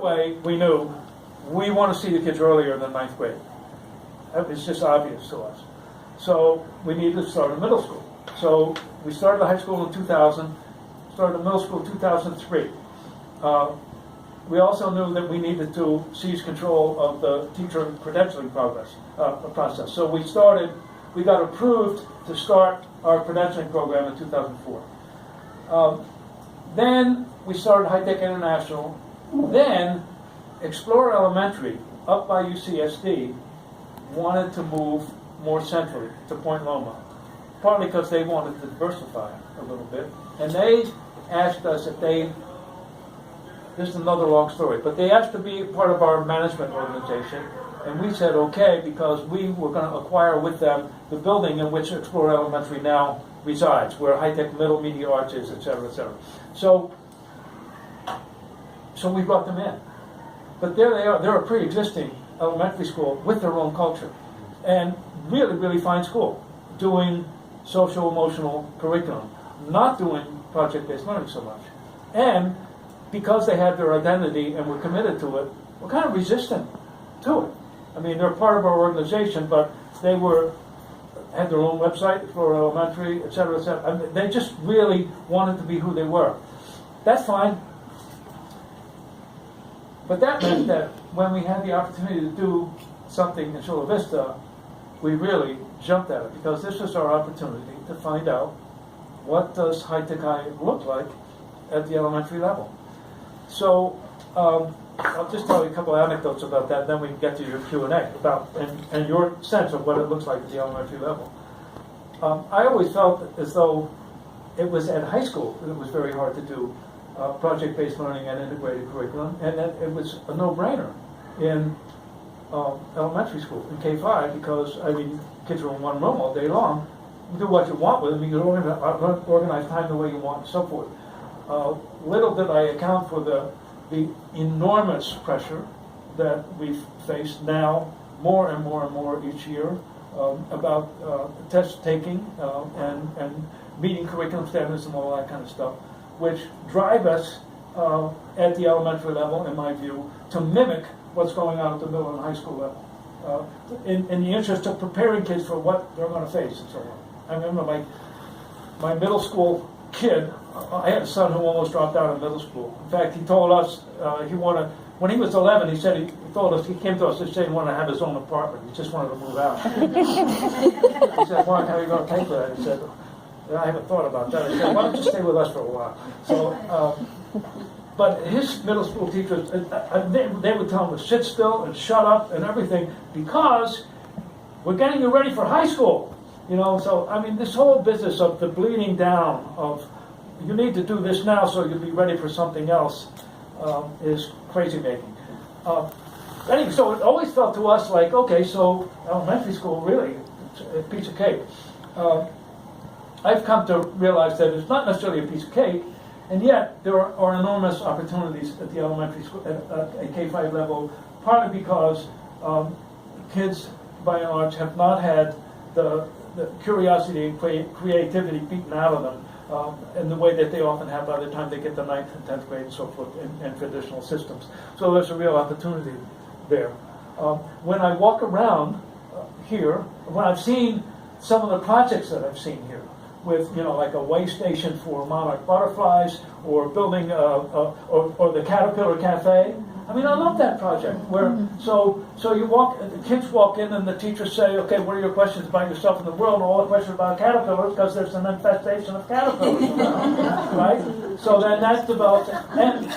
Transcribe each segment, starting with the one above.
away, we knew we want to see the kids earlier than ninth grade. It's just obvious to us. So we needed to start in middle school. So we started the high school in 2000, started middle school in 2003. We also knew that we needed to seize control of the teacher credentialing process. So we got approved to start our credentialing program in 2004. Then we started High Tech International. Then Explorer Elementary, up by UCSD, wanted to move more centrally to Point Loma, partly because they wanted to diversify a little bit. And they asked us if this is another long story, but they asked to be part of our management organization, and we said okay, because we were going to acquire with them the building in which Explorer Elementary now resides, where High Tech Middle Media Arts is, et cetera, et cetera. So we brought them in. But there they are. They're a pre-existing elementary school with their own culture. And really, really fine school, doing social-emotional curriculum, not doing project-based learning so much. And because they had their identity and were committed to it, we're kind of resistant to it. I mean, they're part of our organization, but they had their own website, Explorer Elementary, et cetera, et cetera. I mean, they just really wanted to be who they were. That's fine. But that meant that when we had the opportunity to do something in Chula Vista, we really jumped at it, because this was our opportunity to find out what does High Tech High look like at the elementary level. So I'll just tell you a couple of anecdotes about that, then we can get to your Q&A about and your sense of what it looks like at the elementary level. I always felt as though it was at high school that it was very hard to do project-based learning and integrated curriculum, and that it was a no-brainer in elementary school, in K-5, because, I mean, kids are in one room all day long. You do what you want with them, you can organize time the way you want, and so forth. Little did I account for the enormous pressure that we've faced now, more and more and more each year, about test taking and meeting curriculum standards and all that kind of stuff, which drive us at the elementary level, in my view, to mimic what's going on at the middle and high school level, in the interest of preparing kids for what they're going to face and so on. I remember my middle school kid, I had a son who almost dropped out of middle school. In fact, he told us when he was 11, he said he came to us and said he wanted to have his own apartment. He just wanted to move out. He said, "Mark, how are you going to pay for that?" He said, "I haven't thought about that." I said, "Why don't you stay with us for a while?" So, but his middle school teachers, they would tell him to sit still and shut up and everything, because we're getting you ready for high school. So I mean, this whole business of the bleeding down of you need to do this now so you'll be ready for something else is crazy making. Anyway, so it always felt to us like, okay, so elementary school really, it's a piece of cake. I've come to realize that it's not necessarily a piece of cake, and yet there are enormous opportunities at the elementary school, at K-5 level, partly because kids, by and large, have not had the curiosity and creativity beaten out of them in the way that they often have by the time they get to 9th and 10th grade and so forth in traditional systems. So there's a real opportunity there. When I walk around here, when I've seen some of the projects that I've seen here, with like a way station for monarch butterflies, or building or the Caterpillar Cafe. I mean, I love that project. Where so the kids walk in and the teachers say, "Okay, what are your questions about yourself and the world?" And all the questions about caterpillars, because there's an infestation of caterpillars around, right? So then that's developed, and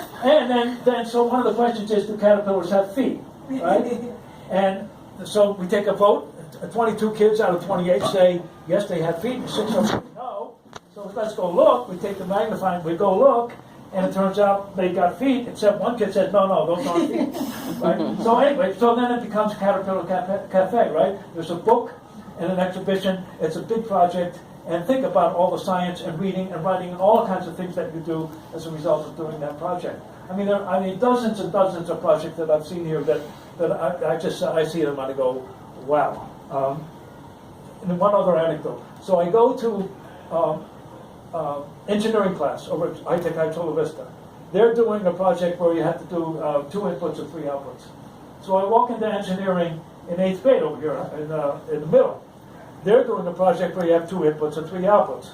then so one of the questions is, do caterpillars have feet, right? And so we take a vote. 22 kids out of 28 say yes, they have feet, and 6 of them say no. So let's go look. We take the magnifying, we go look, and it turns out they got feet, except one kid said, no, those aren't feet. Right? So anyway, so then it becomes Caterpillar Cafe, right? There's a book and an exhibition. It's a big project, and think about all the science and reading and writing and all kinds of things that you do as a result of doing that project. I mean, there are dozens and dozens of projects that I've seen here that I see them and I go, wow. And one other anecdote. So I go to engineering class over at High Tech High Chula Vista, they're doing a project where you have to do 2 inputs and 3 outputs. So I walk into engineering in 8th grade over here in the middle. They're doing a project where you have 2 inputs and 3 outputs.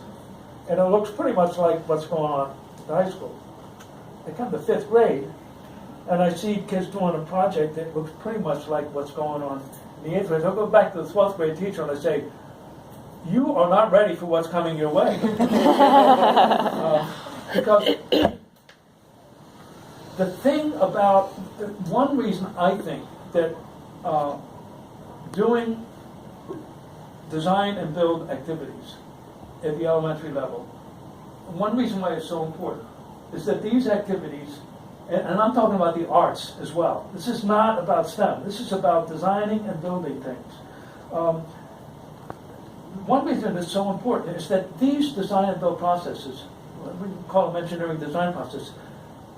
And it looks pretty much like what's going on in high school. I come to 5th grade, and I see kids doing a project that looks pretty much like what's going on in the 8th grade. I'll go back to the 12th grade teacher and I say, you are not ready for what's coming your way. Because the thing about, one reason I think that doing design and build activities at the elementary level, one reason why it's so important is that these activities, and I'm talking about the arts as well, this is not about STEM, this is about designing and building things. One reason it's so important is that these design and build processes, we call them engineering design processes,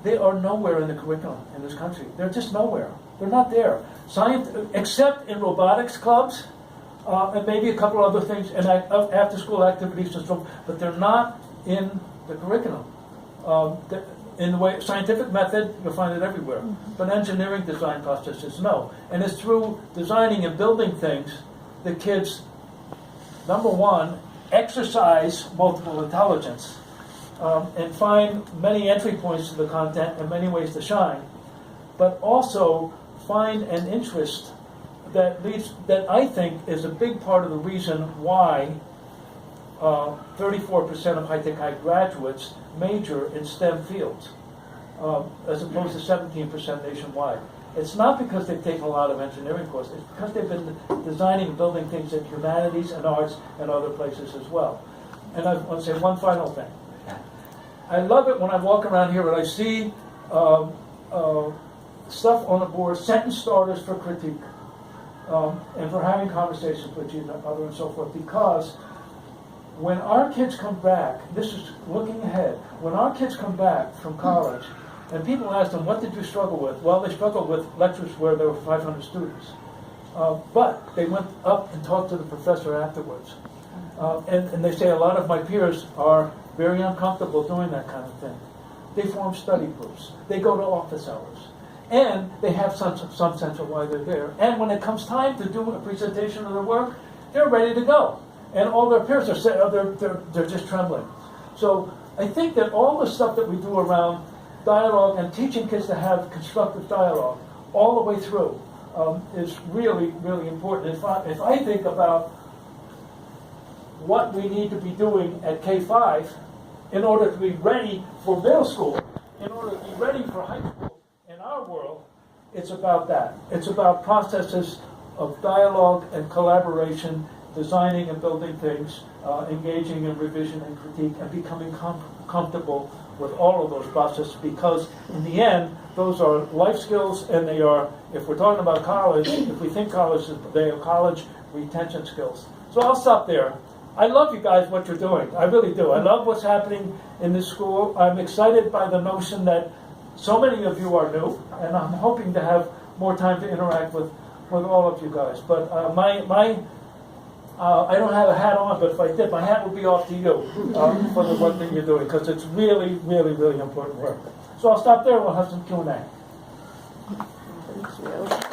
they are nowhere in the curriculum in this country. They're just nowhere. They're not there. Science, except in robotics clubs, and maybe a couple other things, and after-school activities and stuff, but they're not in the curriculum. In the way scientific method, you'll find it everywhere, but engineering design processes, no. And it's through designing and building things that kids, number one, exercise multiple intelligence, and find many entry points to the content and many ways to shine, but also find an interest that leads, that I think is a big part of the reason why 34% of high-tech high graduates major in STEM fields, as opposed to 17% nationwide. It's not because they've taken a lot of engineering courses, it's because they've been designing and building things in humanities and arts and other places as well. And I want to say one final thing. I love it when I walk around here and I see stuff on the board, sentence starters for critique, and for having conversations with each other and so forth, because when our kids come back, this is looking ahead, when our kids come back from college, and people ask them, what did you struggle with? Well, they struggled with lectures where there were 500 students. But they went up and talked to the professor afterwards. And they say a lot of my peers are very uncomfortable doing that kind of thing. They form study groups. They go to office hours. And they have some sense of why they're there. And when it comes time to do a presentation of their work, they're ready to go. And all their peers are they're just trembling. So I think that all the stuff that we do around dialogue and teaching kids to have constructive dialogue all the way through is really, really important. If I think about what we need to be doing at K-5 in order to be ready for middle school, in order to be ready for high school in our world, it's about that. It's about processes of dialogue and collaboration, designing and building things, engaging in revision and critique, and becoming comfortable with all of those processes, because in the end, those are life skills, and they are, if we're talking about college, if we think college, they are college retention skills. So I'll stop there. I love you guys, what you're doing. I really do. I love what's happening in this school. I'm excited by the notion that so many of you are new, and I'm hoping to have more time to interact with all of you guys. But I don't have a hat on, but if I did, my hat would be off to you for the one thing you're doing, because it's really, really, really important work. So I'll stop there and we'll have some Q&A. Thank you.